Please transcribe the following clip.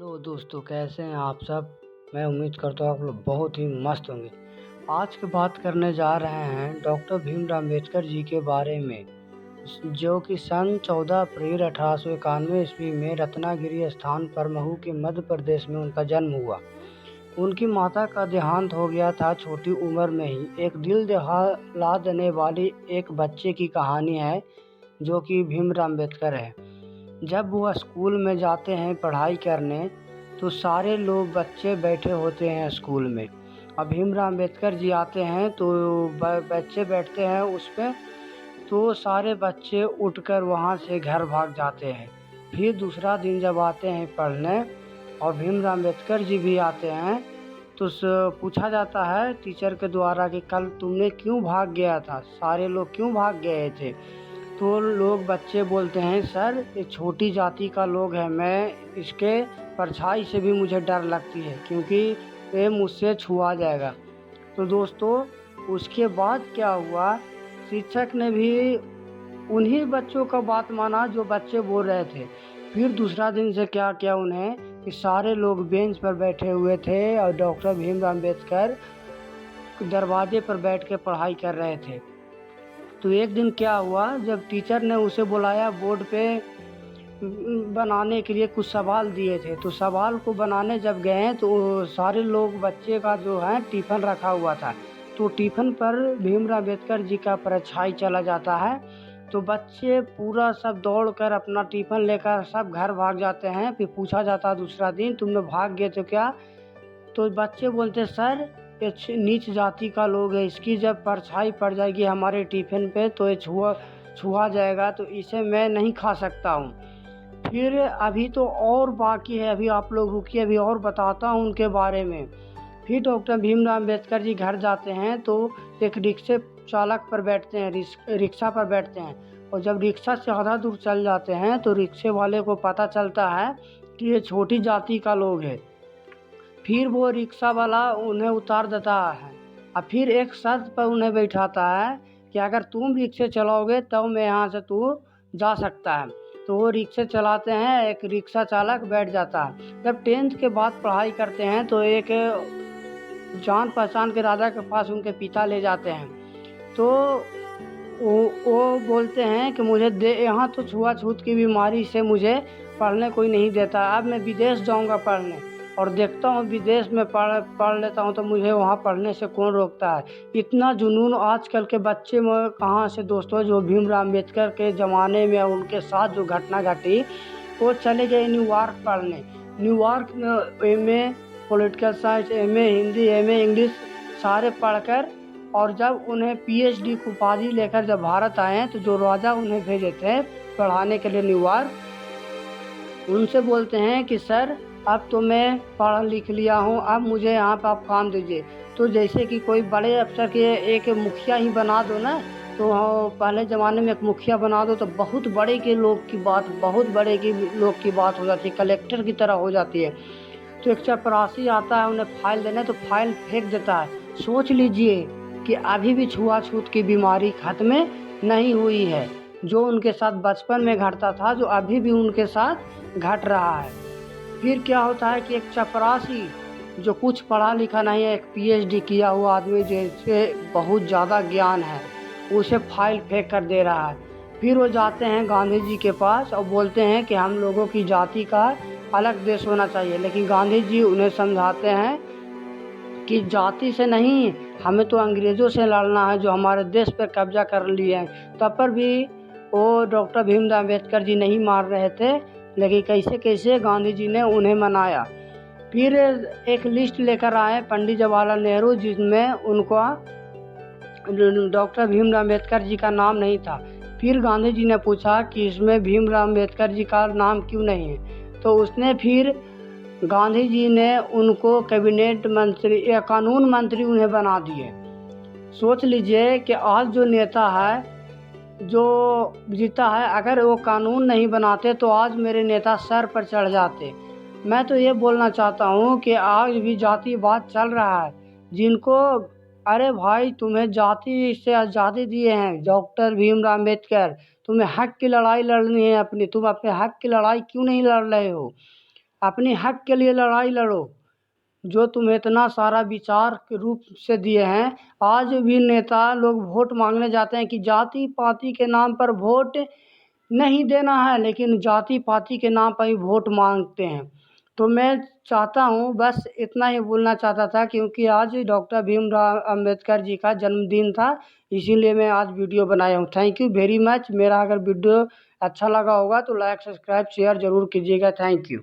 Hello दोस्तों, कैसे हैं आप सब। मैं उम्मीद करता हूँ आप लोग बहुत ही मस्त होंगे। आज की बात करने जा रहे हैं डॉक्टर भीमराव अम्बेडकर जी के बारे में, जो कि सन 14 अप्रैल 1891 ईस्वी में रत्नागिरी स्थान पर महू के मध्य प्रदेश में उनका जन्म हुआ। उनकी माता का देहांत हो गया था छोटी उम्र में ही। एक दिल दहला देने वाली एक बच्चे की कहानी है जो कि भीमराव अम्बेडकर है। जब वो स्कूल में जाते हैं पढ़ाई करने तो सारे लोग बच्चे बैठे होते हैं स्कूल में। अब भीमराव अम्बेडकर जी आते हैं तो बच्चे बैठते हैं उस पर, तो सारे बच्चे उठकर वहाँ से घर भाग जाते हैं। फिर दूसरा दिन जब आते हैं पढ़ने और भीमराव अम्बेडकर जी भी आते हैं तो पूछा जाता है टीचर के द्वारा कि कल तुमने क्यों भाग गया था, सारे लोग क्यों भाग गए थे। तो लोग बच्चे बोलते हैं सर ये छोटी जाति का लोग है, मैं इसके परछाई से भी मुझे डर लगती है क्योंकि ये मुझसे छुआ जाएगा। तो दोस्तों उसके बाद क्या हुआ, शिक्षक ने भी उन्हीं बच्चों का बात माना जो बच्चे बोल रहे थे। फिर दूसरा दिन से क्या किया उन्हें कि सारे लोग बेंच पर बैठे हुए थे और डॉक्टर भीमराव अम्बेडकर दरवाजे पर बैठ के पढ़ाई कर रहे थे। तो एक दिन क्या हुआ, जब टीचर ने उसे बुलाया बोर्ड पे बनाने के लिए कुछ सवाल दिए थे, तो सवाल को बनाने जब गए तो सारे लोग बच्चे का जो है टिफ़िन रखा हुआ था, तो टिफ़िन पर भीमराव अम्बेडकर जी का परछाई चला जाता है। तो बच्चे पूरा सब दौड़कर अपना टिफ़िन लेकर सब घर भाग जाते हैं। फिर पूछा जाता दूसरा दिन तुम लोग भाग गए तो क्या, तो बच्चे बोलते सर ये नीच जाति का लोग है, इसकी जब परछाई पड़ जाएगी हमारे टिफ़िन पे तो ये छुआ जाएगा, तो इसे मैं नहीं खा सकता हूँ। फिर अभी तो और बाकी है, अभी आप लोग रुकिए, अभी और बताता हूँ उनके बारे में। फिर डॉक्टर भीमराव अम्बेडकर जी घर जाते हैं तो एक रिक्शे चालक पर बैठते हैं, रिक्शा पर बैठते हैं, और जब रिक्शा से आधा दूर चल जाते हैं तो रिक्शे वाले को पता चलता है कि ये छोटी जाति का लोग है। फिर वो रिक्शा वाला उन्हें उतार देता है और फिर एक शर्त पर उन्हें बैठाता है कि अगर तुम रिक्शे चलाओगे तब मैं यहाँ से तू जा सकता है। तो वो रिक्शे चलाते हैं, एक रिक्शा चालक बैठ जाता है। जब 10th के बाद पढ़ाई करते हैं तो एक जान पहचान के राजा के पास उनके पिता ले जाते हैं। तो वो बोलते हैं कि मुझे यहाँ तो छुआछूत की बीमारी से मुझे पढ़ने कोई नहीं देता, अब मैं विदेश जाऊँगा पढ़ने और देखता हूँ विदेश में पढ़ लेता हूँ तो मुझे वहाँ पढ़ने से कौन रोकता है। इतना जुनून आजकल के बच्चे में कहाँ से दोस्तों। जो भीमराव अम्बेडकर के ज़माने में उनके साथ जो घटना घटी, वो चले गए न्यूयॉर्क पढ़ने। न्यूयॉर्क में MA political science, MA Hindi, MA English सारे पढ़कर, और जब उन्हें PhD की उपाधि लेकर जब भारत आए तो जो राजा उन्हें भेजे थे पढ़ाने के लिए न्यूयॉर्क, उनसे बोलते हैं कि सर अब तो मैं पढ़ लिख लिया हूँ, अब मुझे यहाँ पर आप काम दीजिए। तो जैसे कि कोई बड़े अफसर के एक मुखिया ही बना दो ना, तो पहले ज़माने में एक मुखिया बना दो तो बहुत बड़े के लोग की बात, बहुत बड़े की लोग की बात हो जाती है, कलेक्टर की तरह हो जाती है। तो एक चपरासी आता है उन्हें फाइल देने, तो फाइल फेंक देता है। सोच लीजिए कि अभी भी छुआछूत की बीमारी खत्म नहीं हुई है। जो उनके साथ बचपन में घटता था जो अभी भी उनके साथ घट रहा है। फिर क्या होता है कि एक चपरासी जो कुछ पढ़ा लिखा नहीं है, एक PhD किया हुआ आदमी जिसे बहुत ज़्यादा ज्ञान है, उसे फाइल फेंक कर दे रहा है। फिर वो जाते हैं गांधी जी के पास और बोलते हैं कि हम लोगों की जाति का अलग देश होना चाहिए, लेकिन गांधी जी उन्हें समझाते हैं कि जाति से नहीं, हमें तो अंग्रेज़ों से लड़ना है जो हमारे देश पर कब्जा कर लिए हैं। तब पर भी वो डॉक्टर भीमराव अम्बेडकर जी नहीं मान रहे थे, लेकिन कैसे कैसे गांधी जी ने उन्हें मनाया। फिर एक लिस्ट लेकर आए पंडित जवाहरलाल नेहरू, जिसमें उनका डॉक्टर भीमराव अम्बेडकर जी का नाम नहीं था। फिर गांधी जी ने पूछा कि इसमें भीमराव अम्बेडकर जी का नाम क्यों नहीं है, तो उसने फिर गांधी जी ने उनको कैबिनेट मंत्री या कानून मंत्री उन्हें बना दिए। सोच लीजिए कि आज जो नेता है जो जीता है, अगर वो कानून नहीं बनाते तो आज मेरे नेता सर पर चढ़ जाते। मैं तो ये बोलना चाहता हूँ कि आज भी जातिवाद चल रहा है, जिनको अरे भाई तुम्हें जाति से आज़ादी दिए हैं डॉक्टर भीमराव अम्बेडकर, तुम्हें हक की लड़ाई लड़नी है अपनी, तुम अपने हक की लड़ाई क्यों नहीं लड़ रहे हो। अपने हक के लिए लड़ाई लड़ो, जो तुम्हें इतना सारा विचार के रूप से दिए हैं। आज भी नेता लोग वोट मांगने जाते हैं कि जाति पाति के नाम पर वोट नहीं देना है, लेकिन जाति पाति के नाम पर ही वोट मांगते हैं। तो मैं चाहता हूँ, बस इतना ही बोलना चाहता था, क्योंकि आज डॉक्टर भीमराव अंबेडकर जी का जन्मदिन था, इसीलिए मैं आज वीडियो बनाया हूँ। Thank you very much. मेरा अगर वीडियो अच्छा लगा होगा तो लाइक सब्सक्राइब शेयर ज़रूर कीजिएगा। Thank you.